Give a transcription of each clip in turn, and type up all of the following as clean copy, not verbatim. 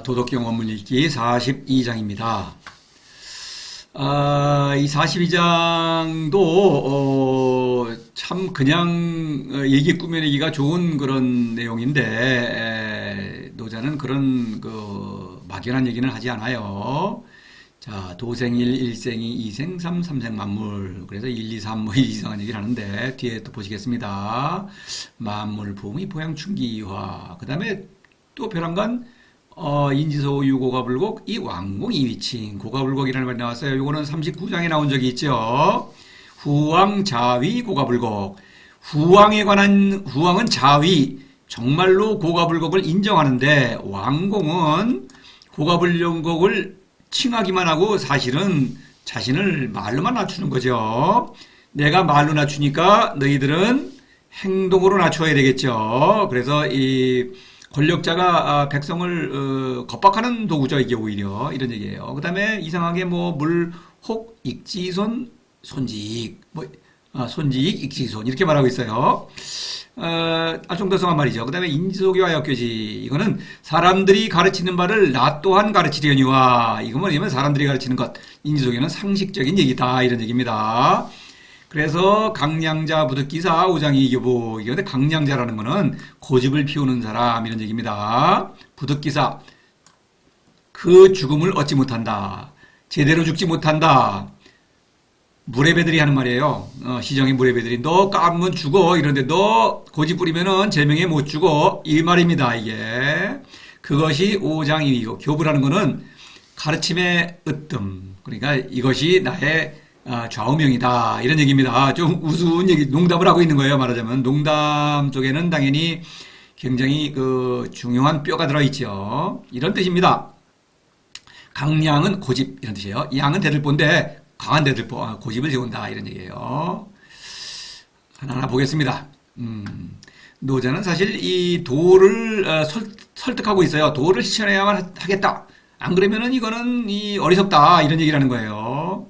도덕경 원문 읽기 42장입니다. 이 42장도 참 그냥 얘기 꾸며내기가 좋은 그런 내용인데 노자는 그런 막연한 얘기는 하지 않아요. 자, 도생일, 일생이, 이생, 삼생 만물. 그래서 1, 2, 3 뭐 이상한 얘기를 하는데 뒤에 또 보시겠습니다. 만물, 부미, 보양, 충기, 이화. 그 다음에 또 벼랑간 인지소 유고가불곡 이 왕공 이위칭 고가불곡이라는 말이 나왔어요. 요거는 39장에 나온 적이 있죠. 후왕 자위 고가불곡. 후왕은 자위 정말로 고가불곡을 인정하는데 왕공은 고가불곡을 칭하기만 하고 사실은 자신을 말로만 낮추는 거죠. 내가 말로 낮추니까 너희들은 행동으로 낮춰야 되겠죠. 그래서 이 권력자가 백성을 겁박하는 도구죠. 이게 오히려 이런 얘기예요. 그 다음에 이상하게 뭐 물혹 익지손 손지익 손지익 익지손 이렇게 말하고 있어요. 알쏭달쏭한 말이죠. 그 다음에 인지소교와 역교지 이거는 사람들이 가르치는 바를 나 또한 가르치려니와 이거 뭐냐면 사람들이 가르치는 것 인지소교는 상식적인 얘기다 이런 얘기입니다. 그래서 강량자 부득기사 오장이 교보 이게 근데 강량자라는 거는 고집을 피우는 사람 이런 얘기입니다. 부득기사 그 죽음을 얻지 못한다. 제대로 죽지 못한다. 무례배들이 하는 말이에요. 시정의 무례배들이 너 까면 죽어 이런데 너 고집 부리면은 제명에 못 죽어 이 말입니다. 이게 그것이 오장이고 교부라는 거는 가르침의 으뜸 그러니까 이것이 나의 좌우명이다 이런 얘기입니다. 좀 우스운 얘기 농담을 하고 있는 거예요. 말하자면 농담 쪽에는 당연히 굉장히 중요한 뼈가 들어있죠. 이런 뜻입니다. 강량은 고집 이런 뜻이에요. 양은 대들보인데 강한 대들보 고집을 세운다 이런 얘기예요. 하나하나 보겠습니다. 노자는 사실 이 도를 설득하고 있어요. 도를 실천해야만 하겠다. 안 그러면은 이거는 어리석다 이런 얘기를 하는 거예요.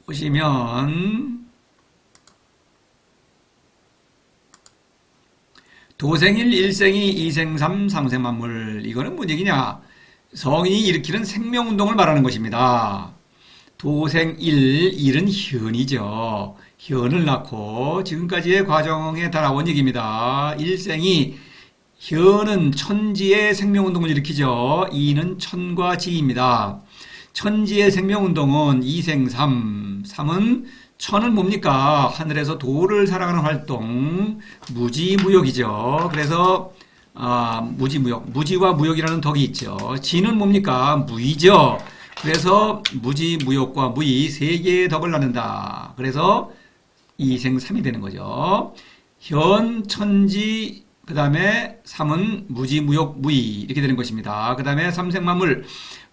보시면 도생일, 일생이, 이생, 삼생 만물 이거는 뭔 얘기냐? 성인이 일으키는 생명운동을 말하는 것입니다. 도생일, 일은 현이죠. 현을 낳고 지금까지의 과정에 따라온 얘기입니다. 일생이 현은 천지의 생명운동을 일으키죠. 이는 천과 지입니다. 천지의 생명운동은 이생삼, 삼은 천은 뭡니까? 하늘에서 도를 살아가는 활동, 무지무역이죠. 그래서 무지무역, 무지와 무역이라는 덕이 있죠. 지는 뭡니까? 무의죠. 그래서 무지무역과 무의 세 개의 덕을 낳는다. 그래서 이생삼이 되는 거죠. 현, 천지, 그 다음에 삼은 무지무역, 무의 이렇게 되는 것입니다. 그 다음에 삼생만물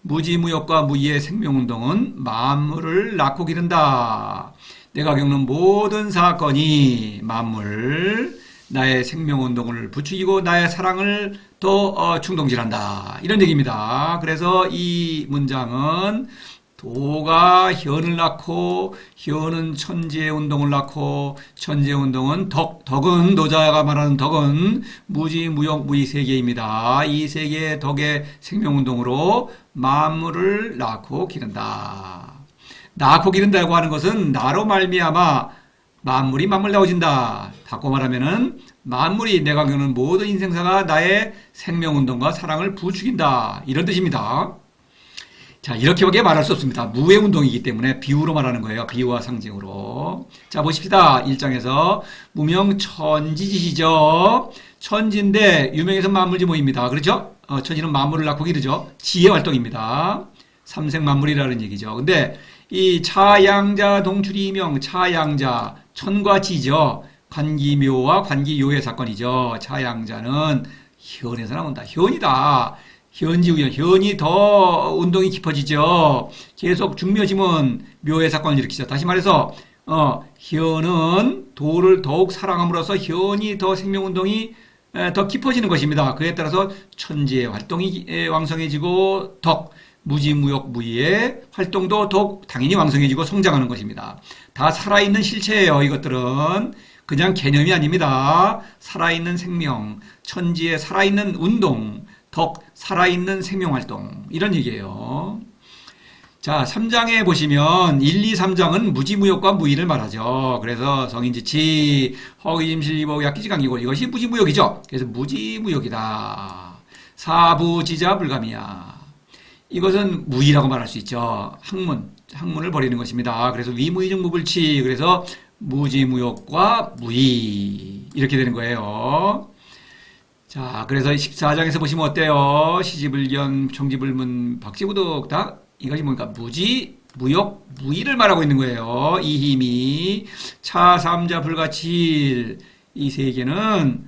무지무역과 무의의 생명운동은 만물을 낳고 기른다. 내가 겪는 모든 사건이 만물 나의 생명운동을 부추기고 나의 사랑을 또 충동질한다 이런 얘기입니다. 그래서 이 문장은 도가 현을 낳고 현은 천지의 운동을 낳고 천지의 운동은 덕은 노자가 말하는 덕은 무지, 무역, 무의 세 개입니다. 이 세 개의 덕의 생명운동으로 만물을 낳고 기른다. 낳고 기른다고 하는 것은 나로 말미암아 만물이 나오진다. 바꿔 말하면은 만물이 내가 겪는 모든 인생사가 나의 생명운동과 사랑을 부추긴다. 이런 뜻입니다. 자, 이렇게밖에 말할 수 없습니다. 무의 운동이기 때문에 비유로 말하는 거예요. 비유와 상징으로. 자, 보십시다. 1장에서 무명 천지지시죠. 천지인데 유명해서 만물지모입니다. 그렇죠? 천지는 만물을 낳고 기르죠. 지의 활동입니다. 삼생만물이라는 얘기죠. 근데 이 차양자 동출이명 차양자 천과 지죠. 관기묘와 관기요의 사건이죠. 차양자는 현에서 나온다. 현이다. 현지우연, 현이 더 운동이 깊어지죠. 계속 중묘지문 묘의 사건을 일으키죠. 다시 말해서 현은 도를 더욱 사랑함으로써 현이 더 생명운동이 더 깊어지는 것입니다. 그에 따라서 천지의 활동이 왕성해지고 무지무역 무의의 활동도 더욱 당연히 왕성해지고 성장하는 것입니다. 다 살아있는 실체예요. 이것들은 그냥 개념이 아닙니다. 살아있는 생명, 천지에 살아있는 운동, 덕, 살아있는 생명활동 이런 얘기예요. 자, 3장에 보시면 1, 2, 3장은 무지무역과 무의를 말하죠. 그래서 성인지치, 허기짐실이보 약기지강이고 이것이 무지무역이죠. 그래서 무지무역이다. 사부지자불감이야. 이것은 무의라고 말할 수 있죠. 학문을 버리는 것입니다. 그래서 위무의적 무불치. 그래서 무지무역과 무의 이렇게 되는 거예요. 자, 그래서 14장에서 보시면 어때요? 시지불견, 청지불문, 박지부덕 다 이것이 뭡니까? 무지, 무역, 무의를 말하고 있는 거예요. 이 힘이 차삼자 불가칠 이 세 개는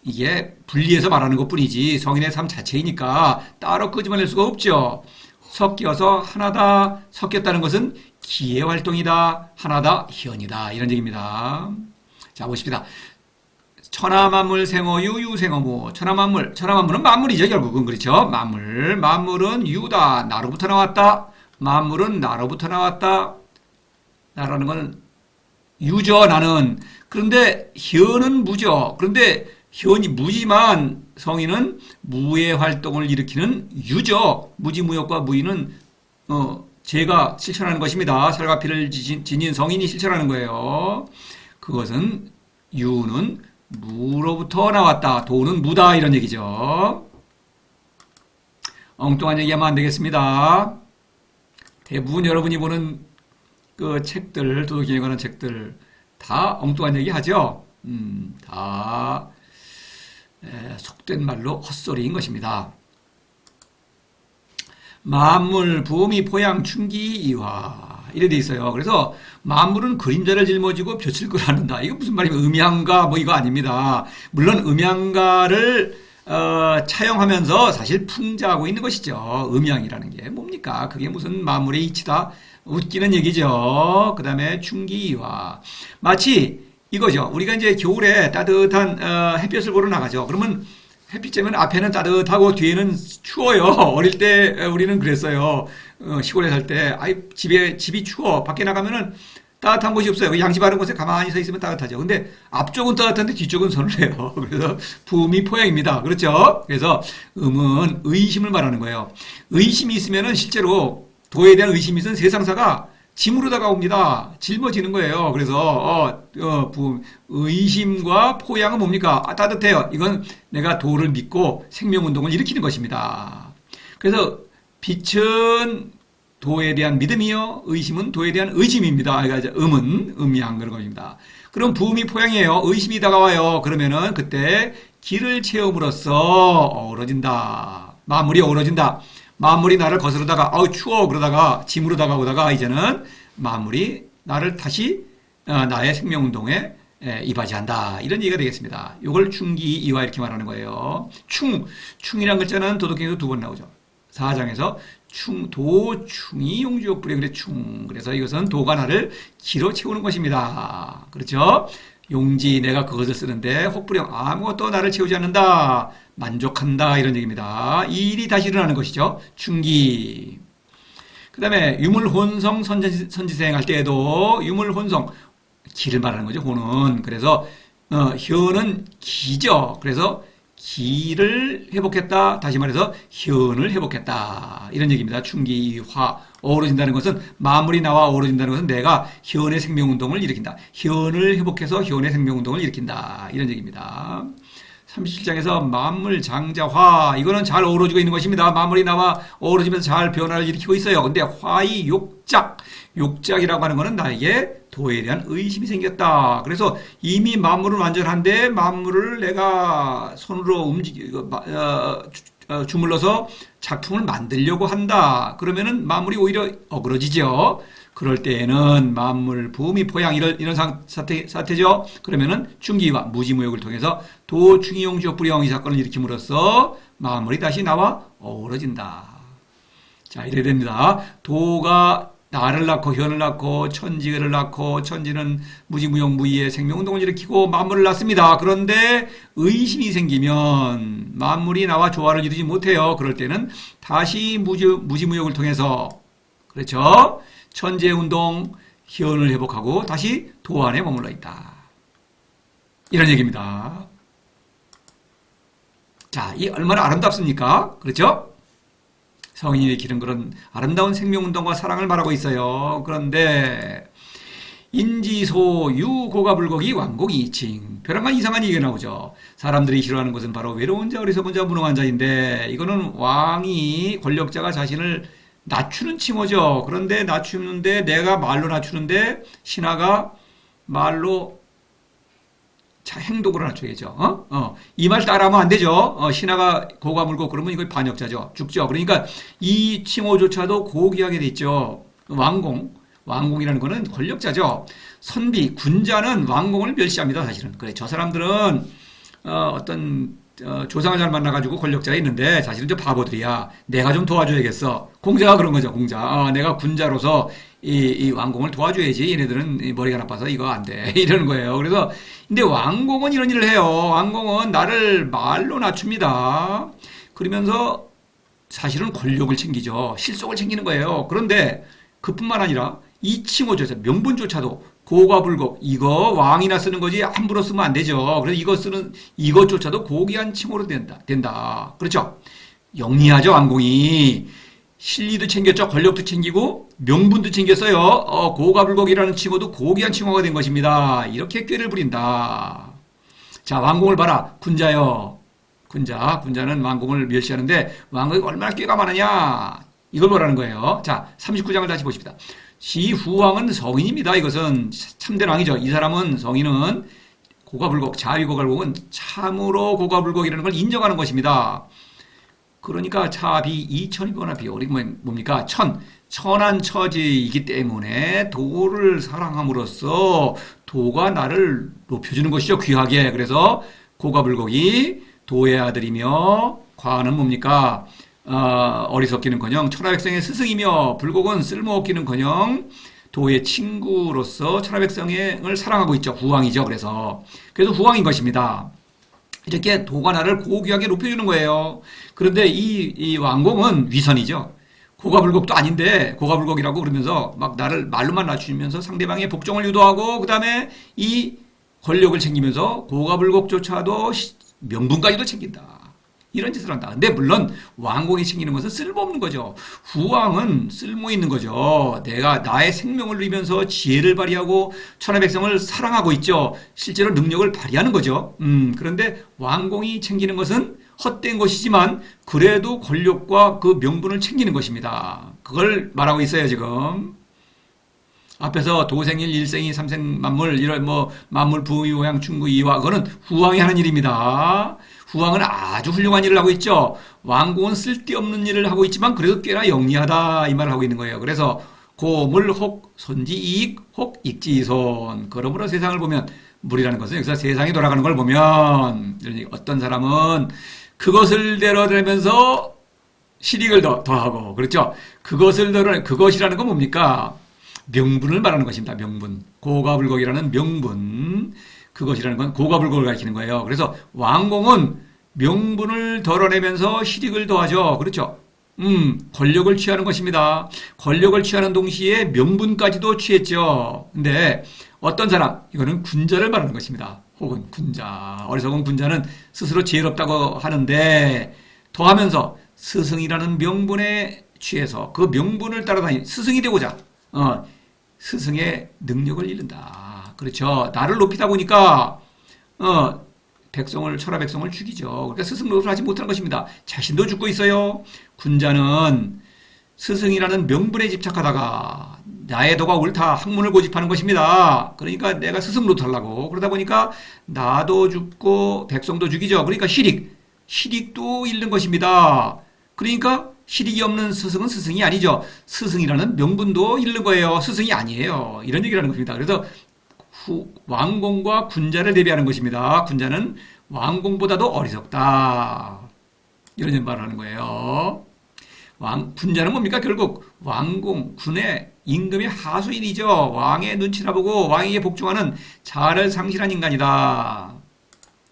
이게 분리해서 말하는 것뿐이지 성인의 삶 자체이니까 따로 끄집어낼 수가 없죠. 섞여서 하나다. 섞였다는 것은 기회활동이다. 하나다. 현이다. 이런 얘기입니다. 자, 보십시다. 천하만물 생어유 유생어무. 천하만물은 만물이죠. 결국은 그렇죠. 만물은 유다. 나로부터 나왔다. 만물은 나로부터 나왔다. 나라는 건 유죠. 나는. 그런데 현은 무죠. 그런데 현이 무지만 성인은 무의 활동을 일으키는 유죠. 무지무역과 무의는 제가 실천하는 것입니다. 살과 피를 지닌 성인이 실천하는 거예요. 그것은 유는 무로부터 나왔다. 도는 무다. 이런 얘기죠. 엉뚱한 얘기하면 안 되겠습니다. 대부분 여러분이 보는 그 책들, 도덕경에 관한 책들 다 엉뚱한 얘기 하죠. 다 속된 말로 헛소리인 것입니다. 만물, 부미, 포양, 충기, 이화 이래 돼 있어요. 그래서 만물은 그림자를 짊어지고 볕을 끌어안는다. 이거 무슨 말이면 음양가 뭐 이거 아닙니다. 물론 음양가를 차용하면서 사실 풍자하고 있는 것이죠. 음양이라는 게 뭡니까? 그게 무슨 만물의 이치다. 웃기는 얘기죠. 그 다음에 충기이화. 마치 이거죠. 우리가 이제 겨울에 따뜻한 햇볕을 보러 나가죠. 그러면 햇빛 쬐면 앞에는 따뜻하고 뒤에는 추워요. 어릴 때 우리는 그랬어요. 시골에 살 때, 집이 추워. 밖에 나가면은 따뜻한 곳이 없어요. 양지 바른 곳에 가만히 서 있으면 따뜻하죠. 근데 앞쪽은 따뜻한데 뒤쪽은 서늘해요. 그래서 부미 포양입니다. 그렇죠? 그래서 음은 의심을 말하는 거예요. 의심이 있으면은 실제로 도에 대한 의심이 있으면 세상사가 짐으로 다가옵니다. 짊어지는 거예요. 그래서 의심과 포양은 뭡니까? 따뜻해요. 이건 내가 도를 믿고 생명운동을 일으키는 것입니다. 그래서 빛은 도에 대한 믿음이요. 의심은 도에 대한 의심입니다. 그러니까 음은 음양 그런 겁니다. 그럼 부음이 포양이에요. 의심이 다가와요. 그러면은 그때 기를 채움으로써 어우러진다. 만물이 어우러진다. 만물이 나를 거스르다가 추워 그러다가 짐으로 다가오다가 이제는 만물이 나를 다시 나의 생명운동에 이바지한다. 이런 얘기가 되겠습니다. 이걸 충기이화 이렇게 말하는 거예요. 충이란 글자는 도덕경에서 2번 나오죠. 4장에서 도충이 용주욕불에 그래 그래서 이것은 도가 나를 기로 채우는 것입니다. 그렇죠? 용지 내가 그것을 쓰는데 혹불영 아무것도 나를 채우지 않는다. 만족한다 이런 얘기입니다. 이 일이 다시 일어나는 것이죠. 충기. 그 다음에 유물혼성 선지생 할 때에도 유물혼성 기를 말하는 거죠. 혼은. 그래서 현은 기죠. 그래서 기를 회복했다. 다시 말해서 현을 회복했다. 이런 얘기입니다. 충기화. 어우러진다는 것은 만물이 나와 어우러진다는 것은 내가 현의 생명운동을 일으킨다. 현을 회복해서 현의 생명운동을 일으킨다. 이런 얘기입니다. 37장에서 만물 장자화 이거는 잘 어우러지고 있는 것입니다. 만물이 나와 어우러지면서 잘 변화를 일으키고 있어요. 근데 화의 욕작이라고 하는 것은 나에게 도에 대한 의심이 생겼다. 그래서 이미 만물은 완전한데 만물을 내가 손으로 주물러서 작품을 만들려고 한다. 그러면은 만물이 오히려 어그러지죠. 그럴 때에는 만물, 부미, 포양 이런 사태죠. 그러면은 충기와 무지무역을 통해서 도충이용주역불이영 이 사건을 일으킴으로써 만물이 다시 나와 어우러진다. 자, 이래야 됩니다. 도가 나를 낳고 현을 낳고 천지를 낳고 천지는 무지무역 무의의 생명운동을 일으키고 만물을 낳습니다. 그런데 의심이 생기면 만물이 나와 조화를 이루지 못해요. 그럴 때는 다시 무지무역을 통해서 그렇죠. 천지의 운동, 희연을 회복하고 다시 도 안에 머물러 있다. 이런 얘기입니다. 자, 이 얼마나 아름답습니까? 그렇죠? 성인이 일으키는 그런 아름다운 생명운동과 사랑을 말하고 있어요. 그런데 인지소 유고가불고기 왕공이칭 벼랑간 이상한 얘기가 나오죠. 사람들이 싫어하는 것은 바로 외로운 자, 어리석은 자, 무능한 자인데 이거는 왕이 권력자가 자신을 낮추는 칭호죠. 그런데 낮추는데 내가 말로 낮추는데 신하가 말로 행동으로 낮춰야죠. 이 말 따라하면 안 되죠. 신하가 고가 물고 그러면 이거 반역자죠. 죽죠. 그러니까 이 칭호조차도 고귀하게 돼 있죠. 왕공이라는 거는 권력자죠. 선비, 군자는 왕공을 멸시합니다. 사실은. 그래, 저 사람들은 어떤 조상을 잘 만나가지고 권력자가 있는데 사실은 저 바보들이야. 내가 좀 도와줘야겠어. 공자가 그런 거죠. 공자. 내가 군자로서 이 왕공을 도와줘야지. 얘네들은 머리가 나빠서 이거 안 돼. 이러는 거예요. 그래서 근데 왕공은 이런 일을 해요. 왕공은 나를 말로 낮춥니다. 그러면서 사실은 권력을 챙기죠. 실속을 챙기는 거예요. 그런데 그뿐만 아니라 이 칭호조차 명분조차도 고가불곡 이거 왕이나 쓰는 거지 함부로 쓰면 안 되죠. 그래서 이것조차도 고귀한 칭호로 된다. 그렇죠? 영리하죠 왕공이. 실리도 챙겼죠. 권력도 챙기고 명분도 챙겼어요. 고가불곡이라는 칭호도 고귀한 칭호가 된 것입니다. 이렇게 꾀를 부린다. 자, 왕공을 봐라. 군자요. 군자는 왕공을 멸시하는데 왕공이 얼마나 꾀가 많으냐. 이걸 뭐라는 거예요. 자, 39장을 다시 보십시다. 시후왕은 성인입니다. 이것은 참된 왕이죠. 이 사람은 성인은 고가불곡, 자위고가불곡은 참으로 고가불곡이라는 걸 인정하는 것입니다. 그러니까 차비 이천이거나 비요. 우리 뭡니까? 천한 처지이기 때문에 도를 사랑함으로써 도가 나를 높여주는 것이죠. 귀하게. 그래서 고가불곡이 도의 아들이며 과는 뭡니까? 어리석기는커녕 천하백성의 스승이며 불곡은 쓸모없기는커녕 도의 친구로서 천하백성을 사랑하고 있죠. 후왕이죠. 그래서 후왕인 것입니다. 이렇게 도가 나를 고귀하게 높여주는 거예요. 그런데 이 왕공은 위선이죠. 고가불곡도 아닌데 고가불곡이라고 그러면서 막 나를 말로만 낮추면서 상대방의 복종을 유도하고 그 다음에 이 권력을 챙기면서 고가불곡조차도 명분까지도 챙긴다. 이런 짓을 한다. 근데 물론 왕공이 챙기는 것은 쓸모없는 거죠. 후왕은 쓸모있는 거죠. 내가 나의 생명을 누리면서 지혜를 발휘하고 천하백성을 사랑하고 있죠. 실제로 능력을 발휘하는 거죠. 그런데 왕공이 챙기는 것은 헛된 것이지만 그래도 권력과 그 명분을 챙기는 것입니다. 그걸 말하고 있어요, 지금. 앞에서 도생일, 일생이, 삼생 만물, 이런 만물 부유양 충구 이화 그거는 후왕이 하는 일입니다. 후왕은 아주 훌륭한 일을 하고 있죠. 왕공은 쓸데없는 일을 하고 있지만 그래도 꽤나 영리하다 이 말을 하고 있는 거예요. 그래서 고물 혹 손지이익 혹 익지손. 그러므로 세상을 보면 물이라는 것은 여기서 세상이 돌아가는 걸 보면 어떤 사람은 그것을 대로되면서 실익을 더하고 그렇죠. 그것이라는 건 뭡니까? 명분을 말하는 것입니다. 명분. 고가불곡이라는 명분. 그것이라는 건 고가불곡을 가리키는 거예요. 그래서 왕공은 명분을 덜어내면서 실익을 더하죠. 그렇죠? 권력을 취하는 것입니다. 권력을 취하는 동시에 명분까지도 취했죠. 근데 어떤 사람, 이거는 군자를 말하는 것입니다. 혹은 군자. 어리석은 군자는 스스로 지혜롭다고 하는데 더하면서 스승이라는 명분에 취해서 그 명분을 따라다니 스승이 되고자 스승의 능력을 잃는다. 그렇죠. 나를 높이다 보니까 천하백성을 죽이죠. 그러니까 스승 노릇을 하지 못하는 것입니다. 자신도 죽고 있어요. 군자는 스승이라는 명분에 집착하다가 나의 도가 옳다 학문을 고집하는 것입니다. 그러니까 내가 스승 노릇을 하려고 그러다 보니까 나도 죽고 백성도 죽이죠. 그러니까 실익도 잃는 것입니다. 그러니까 실익이 없는 스승은 스승이 아니죠. 스승이라는 명분도 잃는 거예요. 스승이 아니에요. 이런 얘기를 하는 겁니다. 그래서 왕공과 군자를 대비하는 것입니다. 군자는 왕공보다도 어리석다. 이런 말을 하는 거예요. 군자는 뭡니까? 결국 왕공, 군의 임금의 하수인이죠. 왕의 눈치나 보고 왕에게 복종하는 자아를 상실한 인간이다.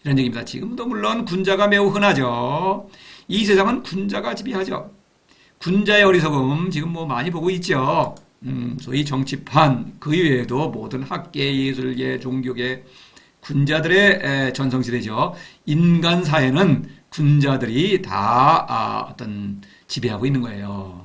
이런 얘기입니다. 지금도 물론 군자가 매우 흔하죠. 이 세상은 군자가 지배하죠. 군자의 어리석음 지금 많이 보고 있죠. 소위 정치판, 그 이외에도 모든 학계, 예술계, 종교계, 군자들의 전성시대죠. 인간 사회는 군자들이 다 어떤 지배하고 있는 거예요.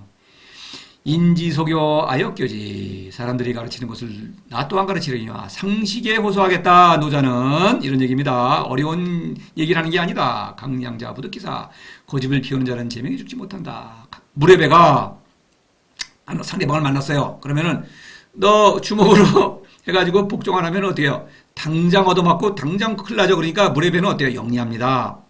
인지소교 아역교지, 사람들이 가르치는 것을 나 또한 가르치려니와 상식에 호소하겠다. 노자는 이런 얘기입니다. 어려운 얘기를 하는 게 아니다. 강량자 부득기사, 고집을 피우는 자는 제명이 죽지 못한다. 무례배가 상대방을 만났어요. 그러면은 너 주먹으로 해가지고 복종 안 하면 어때요? 당장 얻어맞고 당장 큰일 나죠. 그러니까 무례배는 어때요? 영리합니다.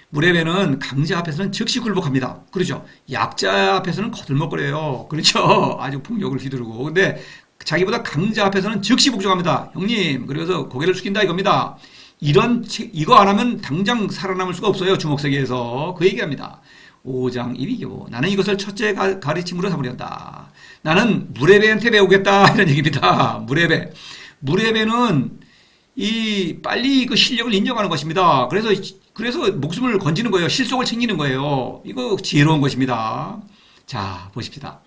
무례배는 강자 앞에서는 즉시 굴복합니다. 그렇죠? 약자 앞에서는 거들먹거려요. 그렇죠? 아주 폭력을 휘두르고. 근데 자기보다 강자 앞에서는 즉시 복종합니다. 형님, 그래서 고개를 숙인다 이겁니다. 이거 안 하면 당장 살아남을 수가 없어요. 주먹세계에서. 그 얘기합니다. 오장이비교. 나는 이것을 첫째 가르침으로 삼으련다. 나는 무례배한테 배우겠다. 이런 얘기입니다. 무례배. 무례배는 빨리 그 실력을 인정하는 것입니다. 그래서 목숨을 건지는 거예요. 실속을 챙기는 거예요. 이거 지혜로운 것입니다. 자, 보십시다.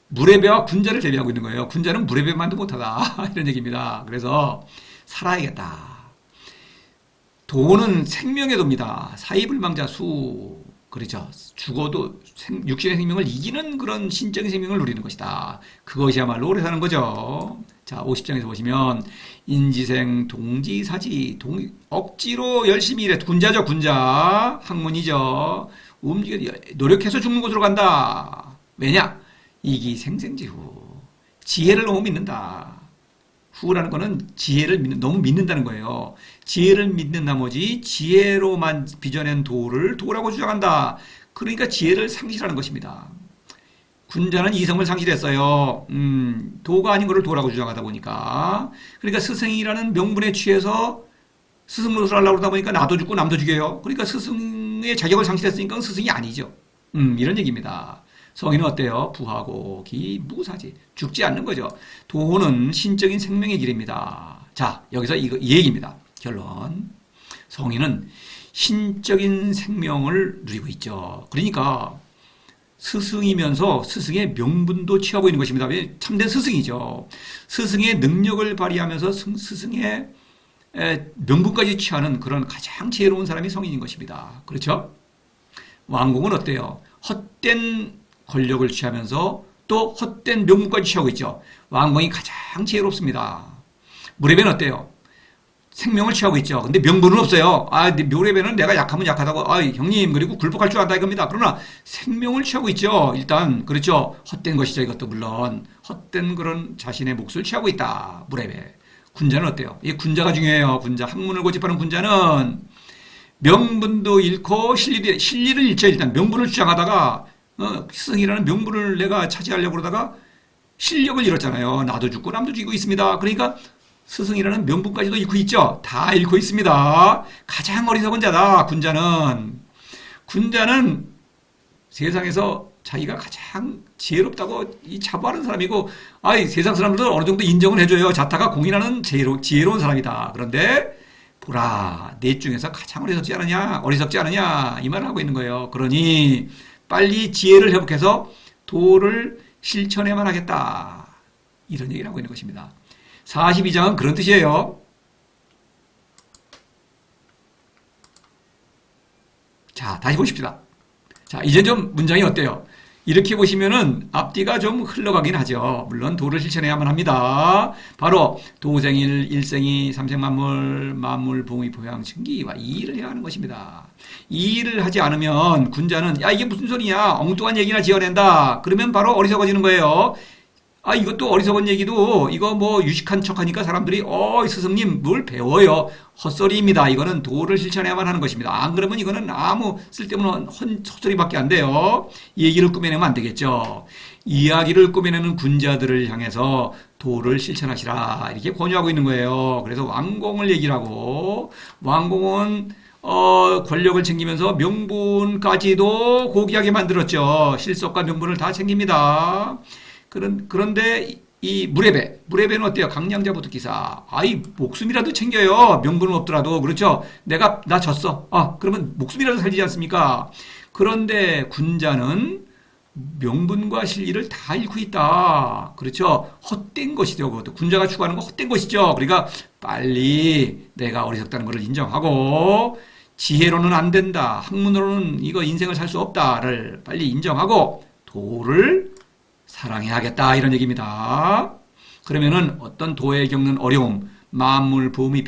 무례배와 군자를 대비하고 있는 거예요. 군자는 무례배만도 못하다. 이런 얘기입니다. 그래서 살아야겠다. 도는 생명의 도입니다. 사이불망자 수. 그렇죠. 죽어도 육신의 생명을 이기는 그런 신적인 생명을 누리는 것이다. 그것이야말로 오래 사는 거죠. 자, 50장에서 보시면 인지생 동지사지 억지로 열심히 일해. 군자죠, 군자. 학문이죠. 노력해서 죽는 곳으로 간다. 왜냐? 이기생생지후. 지혜를 너무 믿는다. 후라는 거는 지혜를 너무 믿는다는 거예요. 지혜를 믿는 나머지 지혜로만 빚어낸 도라고 주장한다. 그러니까 지혜를 상실하는 것입니다. 군자는 이성을 상실했어요. 도가 아닌 것을 도라고 주장하다 보니까. 그러니까 스승이라는 명분에 취해서 스승 노릇을 하려고 그러다 보니까 나도 죽고 남도 죽여요. 그러니까 스승의 자격을 상실했으니까 스승이 아니죠. 이런 얘기입니다. 성인은 어때요? 부하고 무사지. 죽지 않는 거죠. 도는 신적인 생명의 길입니다. 자, 여기서 이 얘기입니다. 결론. 성인은 신적인 생명을 누리고 있죠. 그러니까 스승이면서 스승의 명분도 취하고 있는 것입니다. 참된 스승이죠. 스승의 능력을 발휘하면서 스승의 명분까지 취하는 그런 가장 지혜로운 사람이 성인인 것입니다. 그렇죠? 왕공은 어때요? 헛된 권력을 취하면서 또 헛된 명분까지 취하고 있죠. 왕공이 가장 지혜롭습니다. 무례배는 어때요? 생명을 취하고 있죠. 근데 명분은 없어요. 무례배는 내가 약하면 약하다고, 형님, 그리고 굴복할 줄 안다 이겁니다. 그러나 생명을 취하고 있죠. 일단, 그렇죠. 헛된 것이죠. 이것도 물론. 헛된 그런 자신의 몫을 취하고 있다. 무례배. 군자는 어때요? 이 군자가 중요해요. 군자. 학문을 고집하는 군자는 명분도 잃고 실리를 잃죠. 일단 명분을 주장하다가 스승이라는 명분을 내가 차지하려고 그러다가 실력을 잃었잖아요. 나도 죽고 남도 죽이고 있습니다. 그러니까 스승이라는 명분까지도 잃고 있죠. 다 잃고 있습니다. 가장 어리석은 자다. 군자는 세상에서 자기가 가장 지혜롭다고 자부하는 사람이고, 세상 사람들도 어느 정도 인정을 해줘요. 자타가 공인하는 지혜로운 사람이다. 그런데 보라, 넷 중에서 가장 어리석지 않느냐 이 말을 하고 있는 거예요. 그러니 빨리 지혜를 회복해서 도를 실천해만 하겠다. 이런 얘기를 하고 있는 것입니다. 42장은 그런 뜻이에요. 자, 다시 보십시다. 자, 이제 좀 문장이 어때요? 이렇게 보시면은 앞뒤가 좀 흘러가긴 하죠. 물론 도를 실천해야만 합니다. 바로 도생일, 일생이, 삼생만물, 만물, 봉의, 보양, 증기와 이 일을 해야 하는 것입니다. 이 일을 하지 않으면 군자는 이게 무슨 소리냐? 엉뚱한 얘기나 지어낸다. 그러면 바로 어리석어지는 거예요. 이것도 어리석은 얘기도 이거 뭐 유식한 척하니까 사람들이 스승님 뭘 배워요. 헛소리입니다. 이거는 도를 실천해야만 하는 것입니다. 안 그러면 이거는 아무 쓸데없는 헛소리밖에 안 돼요. 이 얘기를 꾸며내면 안 되겠죠. 이야기를 꾸며내는 군자들을 향해서 도를 실천하시라 이렇게 권유하고 있는 거예요. 그래서 왕공을 얘기를 하고, 왕공은 권력을 챙기면서 명분까지도 고귀하게 만들었죠. 실속과 명분을 다 챙깁니다. 그런데 이 무례배는 어때요? 강량자 부득기사. 목숨이라도 챙겨요. 명분은 없더라도. 그렇죠? 나 졌어. 그러면 목숨이라도 살리지 않습니까? 그런데 군자는 명분과 실리를 다 잃고 있다. 그렇죠? 헛된 것이죠. 그것도 군자가 추구하는 거 헛된 것이죠. 그러니까 빨리 내가 어리석다는 것을 인정하고 지혜로는 안 된다. 학문으로는 이거 인생을 살 수 없다를 빨리 인정하고 도를 사랑해야겠다. 이런 얘기입니다. 그러면은 어떤 도에 겪는 어려움, 만물, 보미,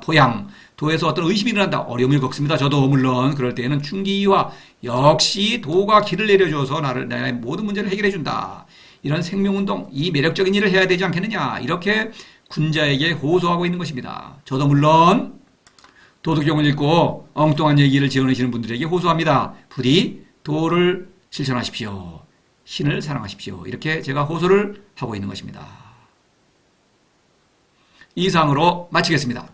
포양, 도에서 어떤 의심이 일어난다. 어려움을 겪습니다. 저도 물론 그럴 때에는 충기와 역시 도가 길을 내려줘서 나의 모든 문제를 해결해 준다. 이런 생명운동, 이 매력적인 일을 해야 되지 않겠느냐. 이렇게 군자에게 호소하고 있는 것입니다. 저도 물론 도덕경을 읽고 엉뚱한 얘기를 지어내시는 분들에게 호소합니다. 부디 도를 실천하십시오. 신을 사랑하십시오. 이렇게 제가 호소를 하고 있는 것입니다. 이상으로 마치겠습니다.